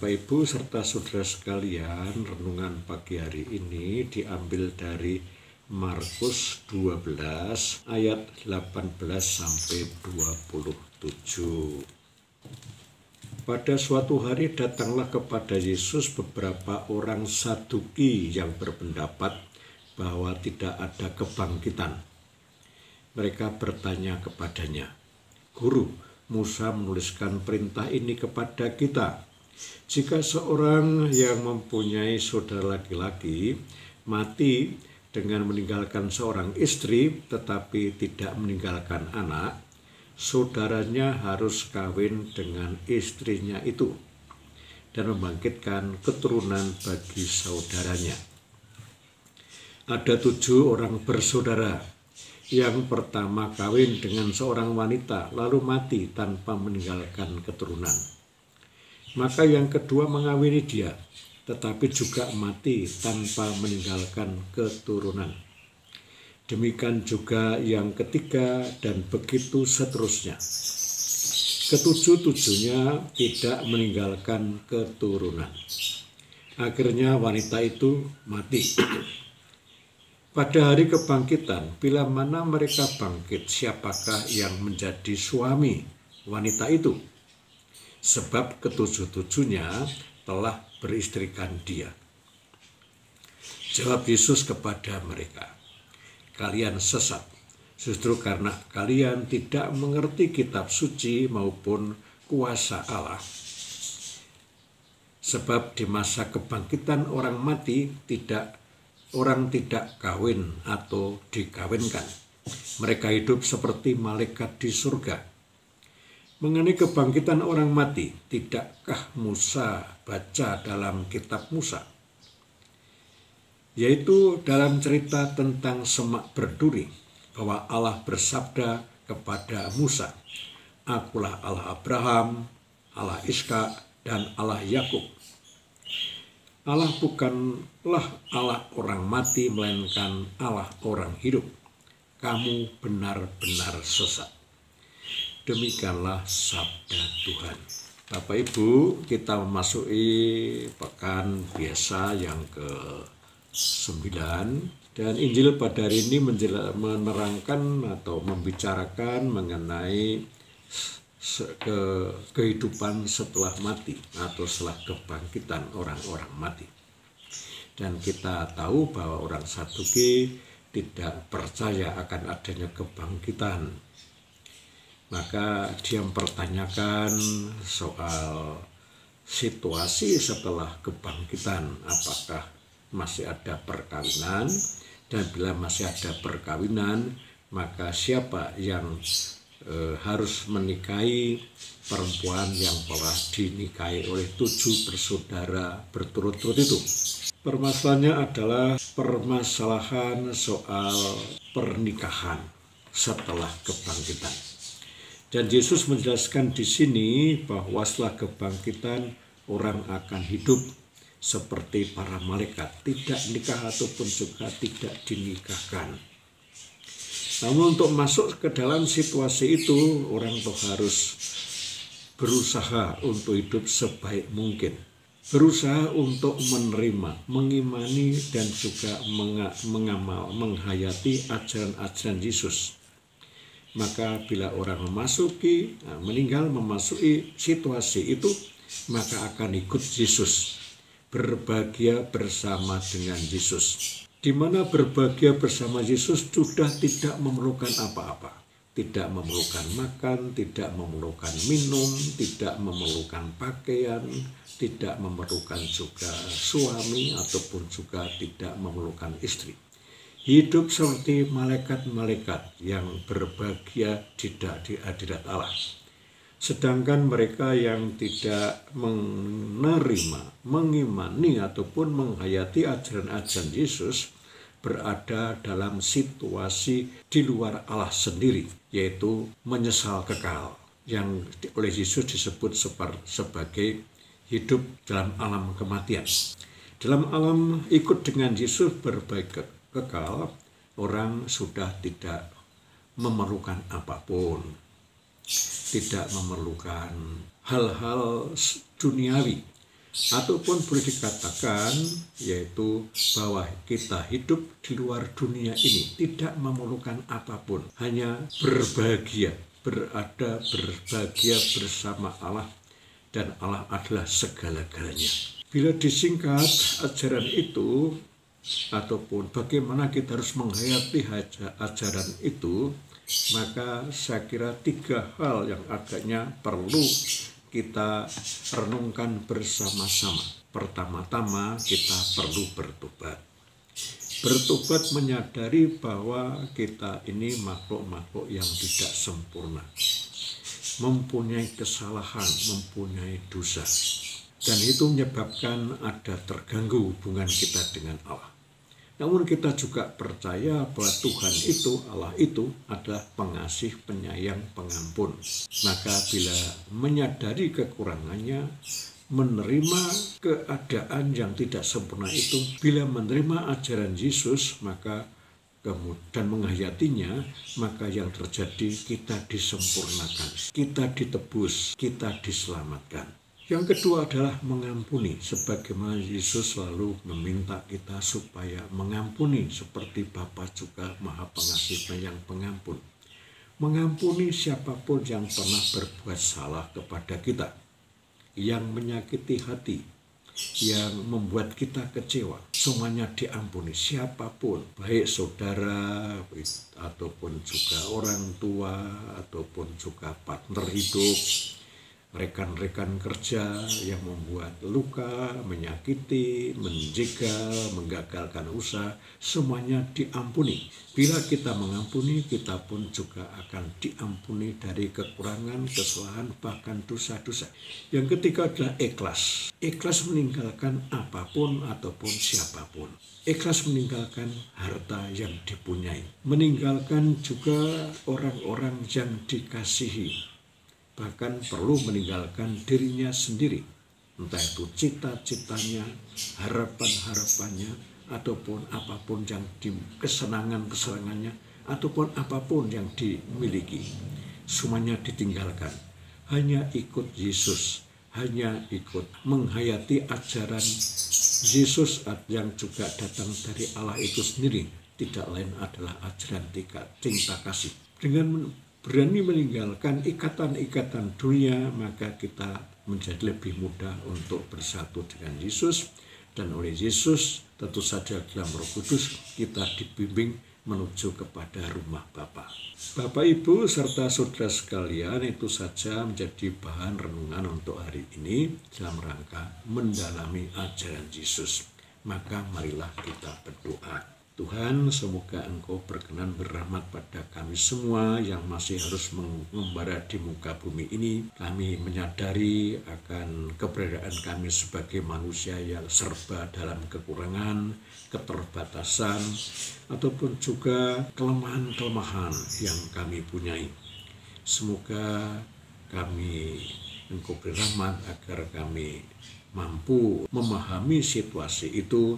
Bapak Ibu serta saudara sekalian, renungan pagi hari ini diambil dari Markus 12 ayat 18 sampai 27. Pada suatu hari datanglah kepada Yesus beberapa orang Saduki yang berpendapat bahwa tidak ada kebangkitan. Mereka bertanya kepadanya, "Guru, Musa menuliskan perintah ini kepada kita. Jika seorang yang mempunyai saudara laki-laki mati dengan meninggalkan seorang istri tetapi tidak meninggalkan anak, saudaranya harus kawin dengan istrinya itu dan membangkitkan keturunan bagi saudaranya. Ada 7 orang bersaudara. Yang pertama kawin dengan seorang wanita lalu mati tanpa meninggalkan keturunan. Maka yang kedua mengawini dia, tetapi juga mati tanpa meninggalkan keturunan. Demikian juga yang ketiga dan begitu seterusnya. Ketujuh-tujuhnya tidak meninggalkan keturunan. Akhirnya wanita itu mati. Pada hari kebangkitan, bila mana mereka bangkit, siapakah yang menjadi suami wanita itu? Sebab ketujuh-tujuhnya telah beristrikan dia." Jawab Yesus kepada mereka, "Kalian sesat, justru karena kalian tidak mengerti kitab suci maupun kuasa Allah. Sebab di masa kebangkitan orang tidak kawin atau dikawinkan. Mereka hidup seperti malaikat di surga. Mengenai kebangkitan orang mati, tidakkah Musa baca dalam kitab Musa? Yaitu dalam cerita tentang semak berduri, bahwa Allah bersabda kepada Musa, 'Akulah Allah Abraham, Allah Ishak, dan Allah Yakub.' Allah bukanlah Allah orang mati, melainkan Allah orang hidup. Kamu benar-benar sesat." Demikianlah sabda Tuhan. Bapak Ibu, kita memasuki pekan biasa yang ke-9, dan Injil pada hari ini menerangkan atau membicarakan mengenai kehidupan setelah mati atau setelah kebangkitan orang-orang mati. Dan kita tahu bahwa orang Saduki tidak percaya akan adanya kebangkitan. Maka dia mempertanyakan soal situasi setelah kebangkitan, apakah masih ada perkawinan, dan bila masih ada perkawinan, maka siapa yang harus menikahi perempuan yang telah dinikahi oleh 7 bersaudara berturut-turut itu. Permasalahannya adalah permasalahan soal pernikahan setelah kebangkitan. Dan Yesus menjelaskan di sini bahwa setelah kebangkitan orang akan hidup seperti para malaikat, tidak nikah ataupun juga tidak dinikahkan. Namun untuk masuk ke dalam situasi itu, orang tuh harus berusaha untuk hidup sebaik mungkin. Berusaha untuk menerima, mengimani, dan juga menghayati ajaran-ajaran Yesus. Maka bila orang meninggal memasuki situasi itu, maka akan ikut Yesus. Berbahagia bersama dengan Yesus. Di mana berbahagia bersama Yesus sudah tidak memerlukan apa-apa. Tidak memerlukan makan, tidak memerlukan minum, tidak memerlukan pakaian, tidak memerlukan juga suami, ataupun juga tidak memerlukan istri. Hidup seperti malaikat-malaikat yang berbahagia di hadirat Allah. Sedangkan mereka yang tidak menerima, mengimani, ataupun menghayati ajaran-ajaran Yesus berada dalam situasi di luar Allah sendiri, yaitu menyesal kekal, yang oleh Yesus disebut sebagai hidup dalam alam kematian. Dalam alam ikut dengan Yesus berbaik kekal, orang sudah tidak memerlukan apapun, tidak memerlukan hal-hal duniawi, Ataupun boleh dikatakan yaitu bahwa kita hidup di luar dunia ini tidak memerlukan apapun, hanya berbahagia bersama Allah, dan Allah adalah segala-galanya. Bila disingkat ajaran itu, ataupun bagaimana kita harus menghayati ajaran itu, maka saya kira 3 hal yang agaknya perlu kita renungkan bersama-sama. Pertama-tama kita perlu bertobat. Bertobat menyadari bahwa kita ini makhluk-makhluk yang tidak sempurna, mempunyai kesalahan, mempunyai dosa. Dan itu menyebabkan ada terganggu hubungan kita dengan Allah. Namun kita juga percaya bahwa Tuhan itu, Allah itu adalah pengasih, penyayang, pengampun. Maka bila menyadari kekurangannya, menerima keadaan yang tidak sempurna itu, bila menerima ajaran Yesus, maka kemudian menghayatinya, maka yang terjadi kita disempurnakan, kita ditebus, kita diselamatkan. Yang kedua adalah mengampuni, sebagaimana Yesus selalu meminta kita supaya mengampuni seperti Bapa juga Maha Pengasih Penyayang Pengampun. Mengampuni siapapun yang pernah berbuat salah kepada kita, yang menyakiti hati, yang membuat kita kecewa, semuanya diampuni. Siapapun, baik saudara ataupun juga orang tua ataupun juga partner hidup, rekan-rekan kerja yang membuat luka, menyakiti, menjegal, menggagalkan usaha, semuanya diampuni. Bila kita mengampuni, kita pun juga akan diampuni dari kekurangan, kesalahan, bahkan dosa-dosa. Yang ketiga adalah ikhlas. Ikhlas meninggalkan apapun ataupun siapapun. Ikhlas meninggalkan harta yang dipunyai. Meninggalkan juga orang-orang yang dikasihi. Bahkan perlu meninggalkan dirinya sendiri, entah itu cita-citanya, harapan-harapannya, ataupun apapun yang kesenangan-kesenangannya, ataupun apapun yang dimiliki. Semuanya ditinggalkan, hanya ikut Yesus, hanya ikut menghayati ajaran Yesus yang juga datang dari Allah itu sendiri, tidak lain adalah ajaran cinta kasih. Dengan berani meninggalkan ikatan-ikatan dunia, maka kita menjadi lebih mudah untuk bersatu dengan Yesus, dan oleh Yesus tentu saja dalam Roh Kudus kita dibimbing menuju kepada rumah Bapa. Bapak, Ibu, serta saudara sekalian, itu saja menjadi bahan renungan untuk hari ini dalam rangka mendalami ajaran Yesus. Maka marilah kita berdoa. Tuhan, semoga Engkau berkenan berrahmat pada kami semua yang masih harus mengembara di muka bumi ini. Kami menyadari akan keberadaan kami sebagai manusia yang serba dalam kekurangan, keterbatasan, ataupun juga kelemahan-kelemahan yang kami punyai. Semoga kami Engkau beri rahmat agar kami mampu memahami situasi itu,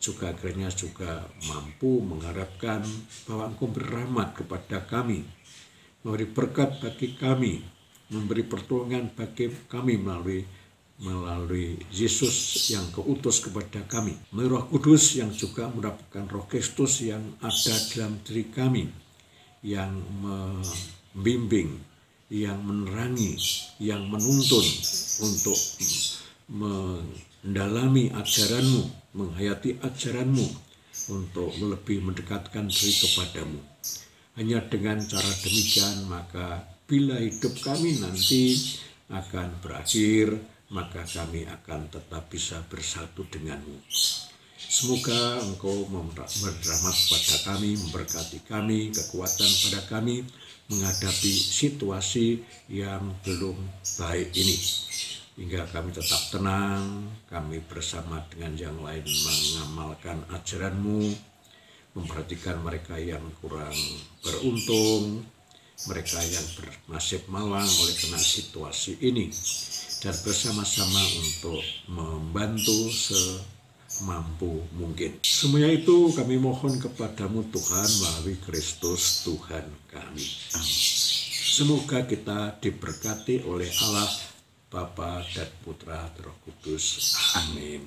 juga akhirnya juga mampu mengharapkan bahwa Engkau berrahmat kepada kami, memberi berkat bagi kami, memberi pertolongan bagi kami melalui Yesus yang keutus kepada kami, melalui Roh Kudus yang juga merupakan Roh Kristus yang ada dalam diri kami, yang membimbing, yang menerangi, yang menuntun untuk mendalami ajaran-Mu, menghayati ajaran-Mu, untuk lebih mendekatkan diri kepadamu. Hanya dengan cara demikian, maka bila hidup kami nanti akan berakhir, maka kami akan tetap bisa bersatu denganmu. Semoga Engkau berrahmat pada kami, memberkati kami, kekuatan pada kami menghadapi situasi yang belum baik ini, hingga kami tetap tenang, kami bersama dengan yang lain mengamalkan ajaran-Mu, memperhatikan mereka yang kurang beruntung, mereka yang bernasib malang oleh kena situasi ini, dan bersama-sama untuk membantu semampu mungkin. Semuanya itu kami mohon kepadamu Tuhan melalui Kristus Tuhan kami. Amin. Semoga kita diberkati oleh Allah Bapa dan Putra dan Roh Kudus. Amin.